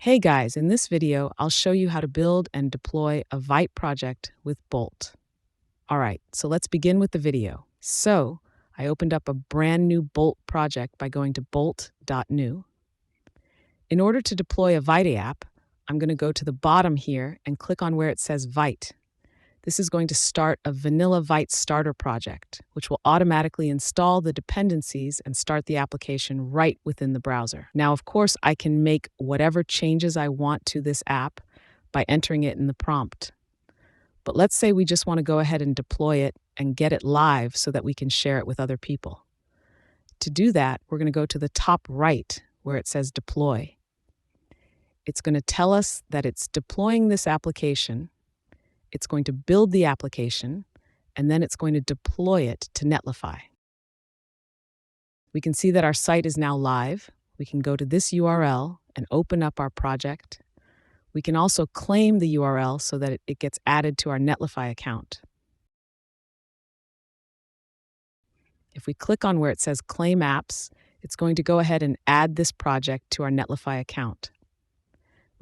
Hey guys, in this video, I'll show you how to build and deploy a Vite project with Bolt. All right, so let's begin with the video. So, I opened up a brand new Bolt project by going to bolt.new. In order to deploy a Vite app, I'm going to go to the bottom here and click on where it says Vite. This is going to start a vanilla Vite starter project, which will automatically install the dependencies and start the application right within the browser. Now, of course, I can make whatever changes I want to this app by entering it in the prompt. But let's say we just want to go ahead and deploy it and get it live so that we can share it with other people. To do that, we're going to go to the top right where it says Deploy. It's going to tell us that it's deploying this application. It's going to build the application, and then it's going to deploy it to Netlify. We can see that our site is now live. We can go to this URL and open up our project. We can also claim the URL so that it gets added to our Netlify account. If we click on where it says Claim Apps, it's going to go ahead and add this project to our Netlify account.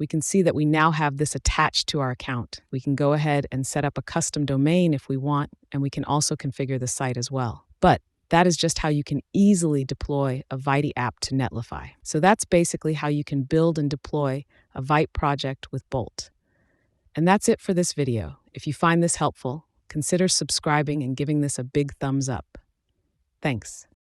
We can see that we now have this attached to our account. We can go ahead and set up a custom domain if we want, and we can also configure the site as well. But that is just how you can easily deploy a Vite app to Netlify. So that's basically how you can build and deploy a Vite project with Bolt. And that's it for this video. If you find this helpful, consider subscribing and giving this a big thumbs up. Thanks.